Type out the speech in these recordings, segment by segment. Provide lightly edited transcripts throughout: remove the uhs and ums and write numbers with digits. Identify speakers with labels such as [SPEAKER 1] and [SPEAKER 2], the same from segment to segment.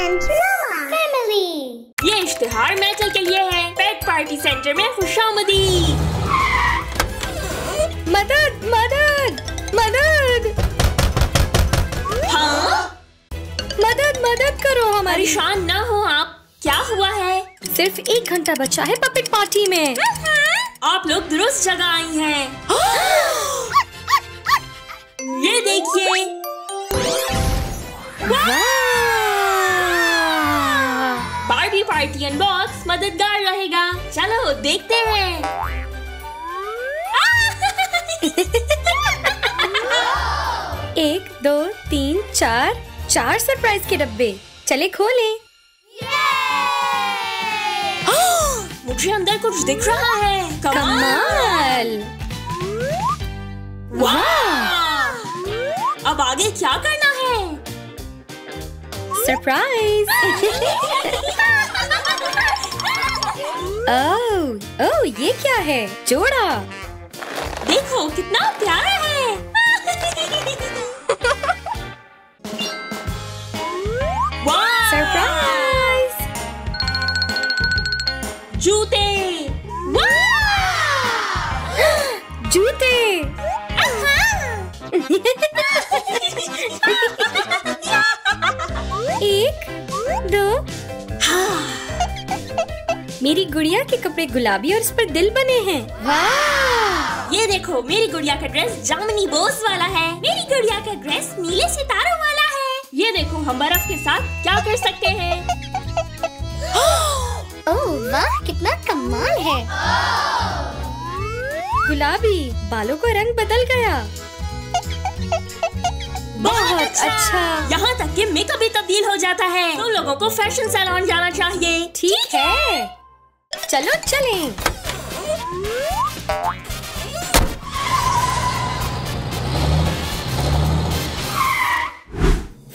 [SPEAKER 1] And family.
[SPEAKER 2] ये इश्तिहार metal के लिए है। पेट पार्टी सेंटर में खुशामदीद।
[SPEAKER 3] मदद मदद मदद।
[SPEAKER 2] हाँ?
[SPEAKER 3] मदद करो हमारी।
[SPEAKER 2] परेशान ना हो आप। क्या हुआ है?
[SPEAKER 3] सिर्फ 1 घंटा बचा है पपेट पार्टी में।
[SPEAKER 2] आप लोग दुरुस्त जगह आई हैं। ये देखिए। बार्बी पार्टी अनबॉक्स मददगार रहेगा। चलो देखते हैं।
[SPEAKER 3] 1 2 3 4 सरप्राइज के डब्बे। चले खोलें।
[SPEAKER 2] मुझे अंदर कुछ दिख रहा है।
[SPEAKER 3] कमाल।
[SPEAKER 2] वाह! अब आगे क्या करना है?
[SPEAKER 3] सरप्राइज। ओह ये क्या है? जोड़ा।
[SPEAKER 2] देखो कितना प्यारा है। वाह!
[SPEAKER 3] सरप्राइज।
[SPEAKER 2] जूते।
[SPEAKER 3] जूते। 1 2। मेरी गुड़िया के कपड़े गुलाबी और उस पर दिल बने हैं। वाह!
[SPEAKER 2] ये देखो मेरी गुड़िया का ड्रेस जामुनी बोस वाला है। मेरी गुड़िया का ड्रेस नीले सितारों वाला है। ये देखो हम बर्फ के साथ क्या कर सकते हैं।
[SPEAKER 1] ओह वाह, कितना कमाल है।
[SPEAKER 3] गुलाबी। बालों का रंग बदल गया। बहुत अच्छा।
[SPEAKER 2] यहाँ तक कि मेकअप भी तब्दील हो जाता है। तो लोगों को फैशन सैलून जाना चाहिए।
[SPEAKER 3] ठीक है, चलो चलें।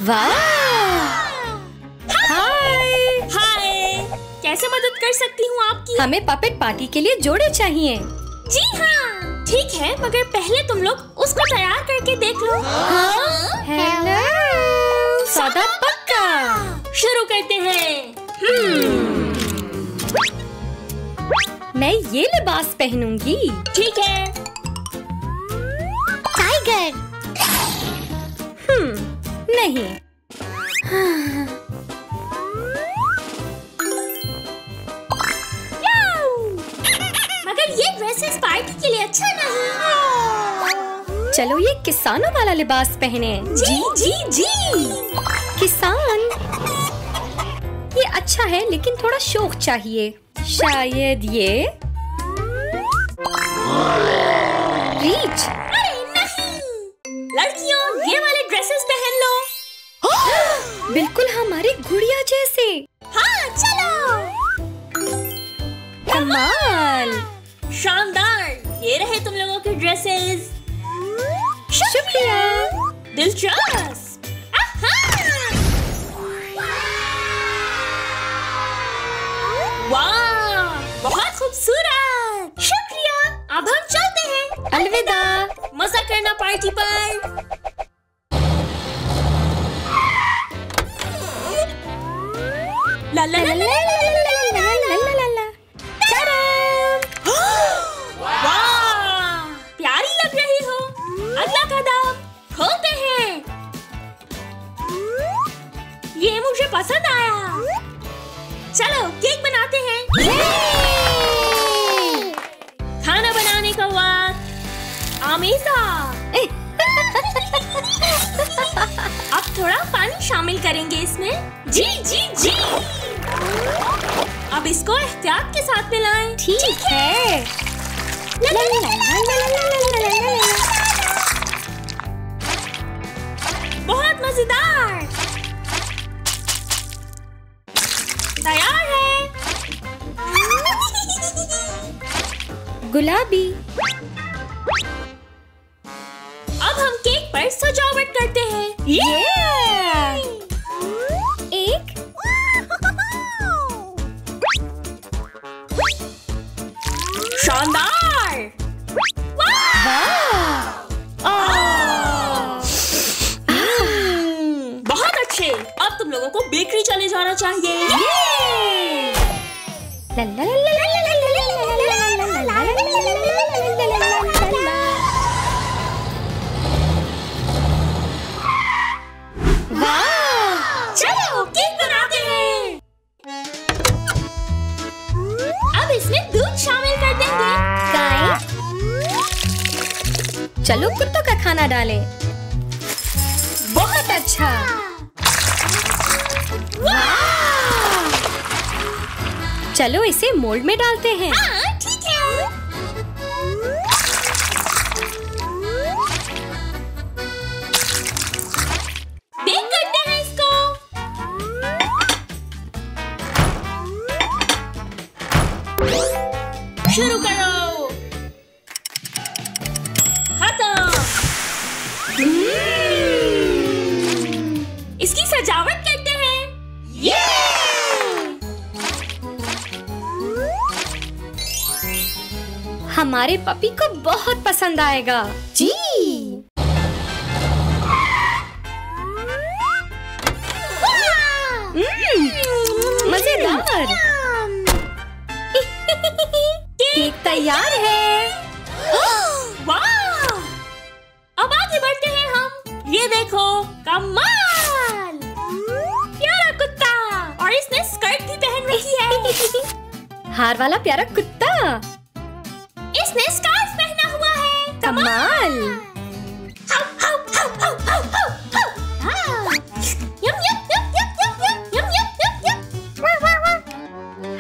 [SPEAKER 3] वाह! हाय!
[SPEAKER 2] हाय! कैसे मदद कर सकती हूँ आपकी?
[SPEAKER 3] हमें पपेट पार्टी के लिए जोड़े चाहिए।
[SPEAKER 2] जी हाँ, ठीक है, मगर पहले तुम लोग उसको तैयार करके देख लो।
[SPEAKER 3] हेलो! सौदा पक्का।
[SPEAKER 2] शुरू करते हैं।
[SPEAKER 3] मैं ये लिबास पहनूंगी।
[SPEAKER 2] ठीक है।
[SPEAKER 1] टाइगर।
[SPEAKER 3] नहीं।
[SPEAKER 2] मगर ये ड्रेसेस पार्टी के लिए अच्छा नहीं।
[SPEAKER 3] चलो ये किसानों वाला लिबास पहने।
[SPEAKER 2] जी जी जी।
[SPEAKER 3] किसान। ये अच्छा है लेकिन थोड़ा शौक चाहिए। शायद ये रीच।
[SPEAKER 2] अरे नहीं, लड़कियों ये वाले ड्रेसेस पहन लो।
[SPEAKER 3] बिल्कुल हमारी गुड़िया जैसे।
[SPEAKER 2] हाँ चलो।
[SPEAKER 3] कमाल।
[SPEAKER 2] शानदार। ये रहे तुम लोगों के ड्रेसेस।
[SPEAKER 3] शुक्रिया।
[SPEAKER 2] दिलचस्प। वाह, बहुत खूबसूरत। शुक्रिया। अब हम चलते हैं।
[SPEAKER 3] अलविदा।
[SPEAKER 2] मजा करना पार्टी पर। ला ला ला ला ला ला। वाह, प्यारी लग रही हो। अगला कदम खोलते हैं। ये मुझे पसंद आया। चलो केक बनाते हैं। खाना बनाने का वक्त। आमेज़ा। अब थोड़ा पानी शामिल करेंगे इसमें। जी जी जी। अब इसको एहतियात के साथ मिलाएं।
[SPEAKER 3] ठीक है।
[SPEAKER 2] बहुत मजेदार। तैयार है।
[SPEAKER 3] गुलाबी।
[SPEAKER 2] अब हम केक पर सजावट करते हैं।
[SPEAKER 3] एक।
[SPEAKER 2] शानदार। बहुत अच्छे। अब तुम लोगों को बेकरी चले जाना चाहिए। चलो केक बनाते हैं। अब इसमें दूध शामिल कर देंगे।
[SPEAKER 3] चलो कुत्तों का खाना डालें। बहुत अच्छा। चलो इसे मोल्ड में डालते हैं।
[SPEAKER 2] हाँ, ठीक है। बेक करते हैं इसको। शुरू करो। खत्म। इसकी सजावट करते हैं।
[SPEAKER 3] हमारे पपी को बहुत पसंद आएगा। जी। मजेदार। केक तैयार है।
[SPEAKER 2] वाह! अब आगे बढ़ते हैं हम। ये देखो, कमाल! प्यारा कुत्ता, और इसने स्कर्ट भी पहन रखी है।
[SPEAKER 3] हार वाला प्यारा कुत्ता।
[SPEAKER 2] इसने स्कार्फ पहना हुआ है।
[SPEAKER 3] कमाल।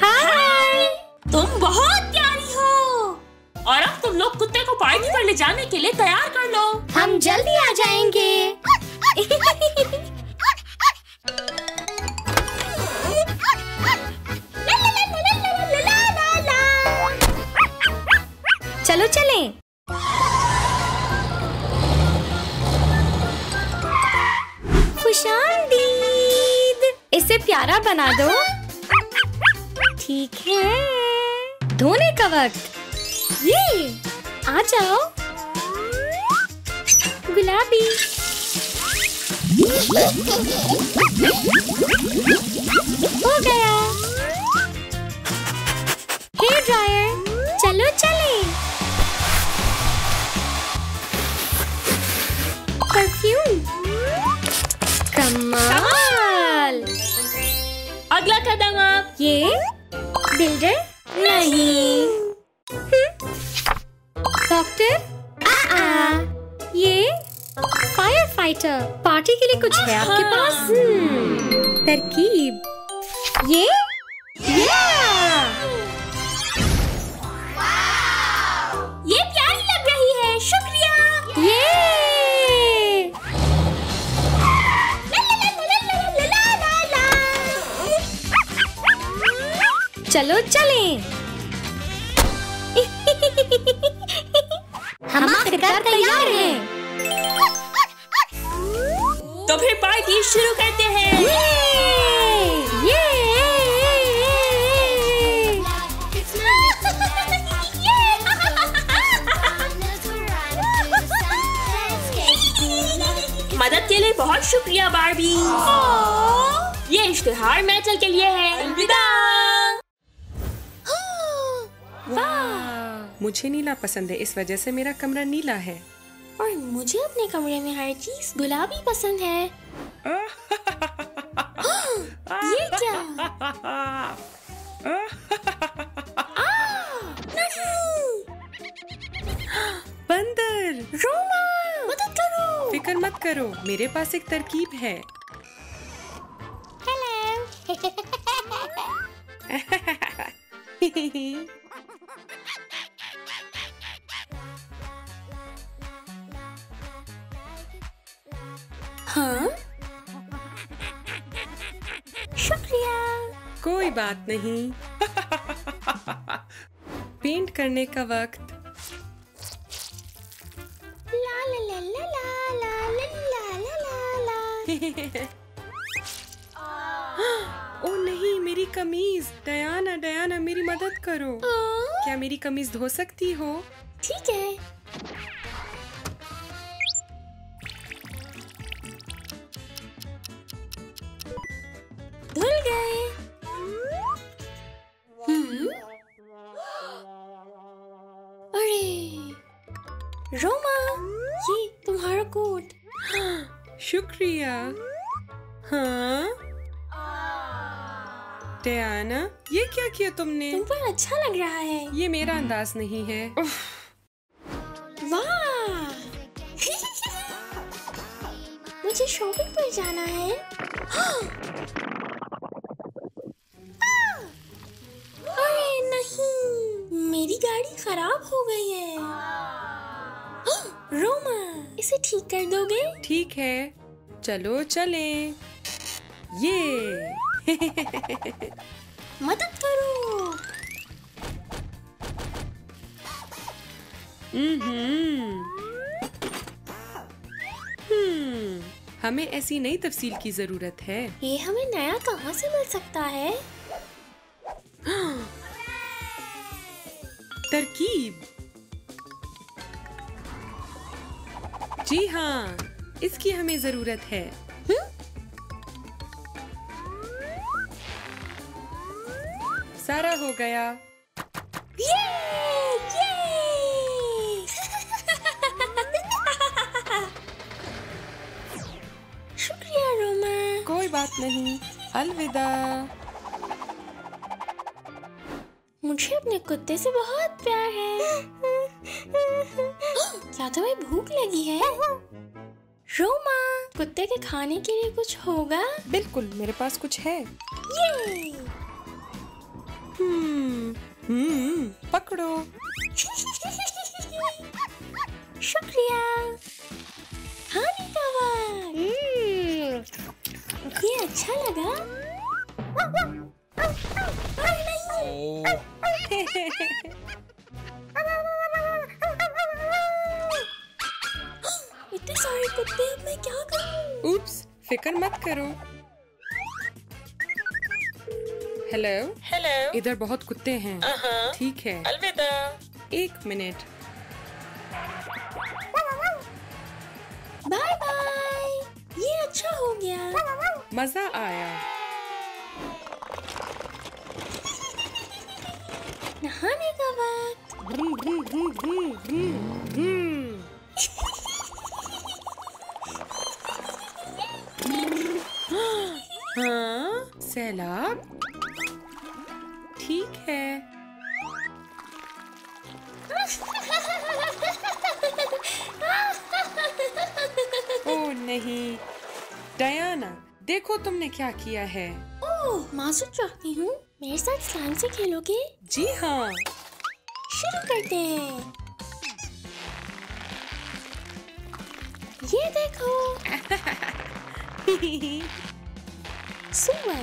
[SPEAKER 2] हाय, तुम बहुत प्यारी हो। और अब तुम लोग कुत्ते को पार्टी पर ले जाने के लिए तैयार कर लो।
[SPEAKER 3] हम जल्दी आ जाएंगे। चलो चलें। खुशामदीद। इसे प्यारा बना दो। ठीक है। धोने का वक्त। ये आ जाओ। गुलाबी। हो गया। Hair dryer. चलो चलें। परफ्यूम। कमाल।
[SPEAKER 2] अगला कदम आप।
[SPEAKER 3] ये बिल्डर नहीं। डॉक्टर। ये फायर फाइटर। पार्टी के लिए कुछ है आपके पास? तरकीब। ये
[SPEAKER 2] ये प्यारी लग रही है। शुक्रिया।
[SPEAKER 3] चलो चलें। हम आखिरकार तैयार हैं।
[SPEAKER 2] तो फिर पार्टी शुरू करते हैं। मदद के लिए बहुत शुक्रिया बार्बी। ये इश्तिहार मैटल के लिए है। अलविदा।
[SPEAKER 4] मुझे नीला पसंद है, इस वजह से मेरा कमरा नीला है।
[SPEAKER 2] और मुझे अपने कमरे में हर चीज गुलाबी पसंद है। ये क्या? नहीं!
[SPEAKER 4] बंदर।
[SPEAKER 2] रोमा, मदद करो।
[SPEAKER 4] फिक्र मत करो, मेरे पास एक तरकीब है।
[SPEAKER 2] हाँ? शुक्रिया।
[SPEAKER 4] कोई बात नहीं। पेंट करने का वक्त।
[SPEAKER 2] ला ला ला ला ला ला ला ला ला ला।
[SPEAKER 4] ओ नहीं, मेरी कमीज। डयाना डयाना, मेरी मदद करो। क्या मेरी कमीज धो सकती हो?
[SPEAKER 2] ठीक है। रोमा, ये तुम्हारा कोट।
[SPEAKER 4] शुक्रिया। हाँ डयाना, ये क्या किया तुमने?
[SPEAKER 2] तुम पर अच्छा लग रहा है।
[SPEAKER 4] ये मेरा अंदाज नहीं है।
[SPEAKER 2] वाह! मुझे शॉपिंग पर जाना है। अरे नहीं, मेरी गाड़ी खराब हो गई है। रोमा, इसे ठीक कर दोगे?
[SPEAKER 4] ठीक है, चलो चलें। ये
[SPEAKER 2] मदद करो।
[SPEAKER 4] हमें ऐसी नई तफसील की जरूरत है।
[SPEAKER 2] ये हमें नया कहाँ से मिल सकता है?
[SPEAKER 4] तरकीब। जी हाँ, इसकी हमें जरूरत है। सारा हो गया।
[SPEAKER 2] ये! शुक्रिया रोमा।
[SPEAKER 4] कोई बात नहीं, अलविदा।
[SPEAKER 2] मुझे अपने कुत्ते से बहुत प्यार है। क्या तुम्हें भूख लगी है? रोमा, कुत्ते के खाने के लिए कुछ होगा?
[SPEAKER 4] बिल्कुल, मेरे पास कुछ है।
[SPEAKER 2] ये!
[SPEAKER 4] पकड़ो।
[SPEAKER 2] शुक्रिया। खाने का वक्त। ये अच्छा लगा। अरे नहीं। इतने सारे कुत्ते, अब मैं क्या करूं?
[SPEAKER 4] उप्स, फिक्र मत करो। हेलो हेलो, इधर बहुत कुत्ते हैं। ठीक है, अलविदा। 1 मिनट।
[SPEAKER 2] Bye bye. ये अच्छा हो गया।
[SPEAKER 4] मजा आया।
[SPEAKER 2] नहाने का वक्त।
[SPEAKER 4] हाँ, सैलाब। ठीक है। ओह नहीं, डयाना, देखो तुमने क्या किया है।
[SPEAKER 2] ओह, मासूम चाहती हूँ। मेरे साथ स्लाइम से खेलोगे?
[SPEAKER 4] जी हाँ।
[SPEAKER 2] शुरू करते हैं। ये देखो। सुबह।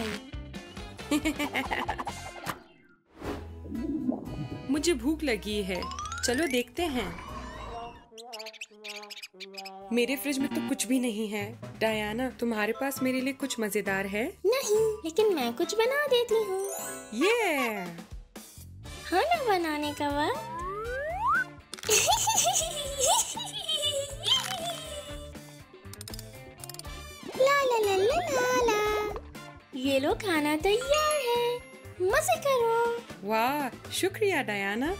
[SPEAKER 4] मुझे भूख लगी है, चलो देखते हैं। मेरे फ्रिज में तो कुछ भी नहीं है। डायना, तुम्हारे पास मेरे लिए कुछ मजेदार है?
[SPEAKER 2] नहीं, लेकिन मैं कुछ बना देती हूँ।
[SPEAKER 4] ये
[SPEAKER 2] खाना बनाने का वक्त। ला ला ला ला ला ला। ये लो, खाना तैयार है। मजे करो।
[SPEAKER 4] वाह, शुक्रिया डायना।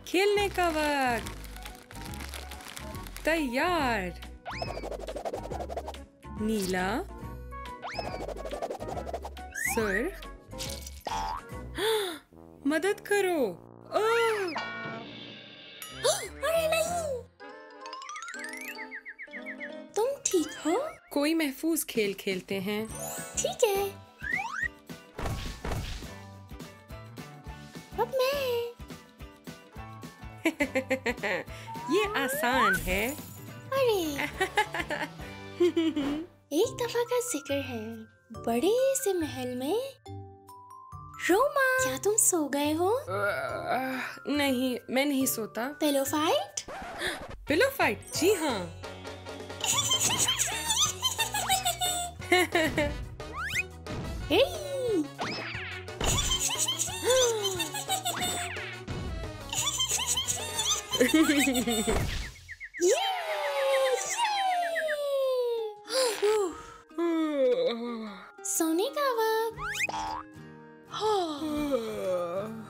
[SPEAKER 4] खेलने का वक्त। तैयार। नीला, सुर्ख। मदद करो। ओह!
[SPEAKER 2] अरे नहीं। तुम ठीक हो?
[SPEAKER 4] कोई महफूज खेल खेलते हैं।
[SPEAKER 2] ठीक है। अब मैं।
[SPEAKER 4] ये आसान है।
[SPEAKER 2] अरे एक दफा का जिक्र है, बड़े से महल में। रोमा, क्या तुम सो गए हो?
[SPEAKER 4] नहीं, मैं नहीं सोता।
[SPEAKER 2] Pillow fight?
[SPEAKER 4] Pillow fight? जी हाँ।
[SPEAKER 2] हे! सोने का वक्त।
[SPEAKER 4] हाँ।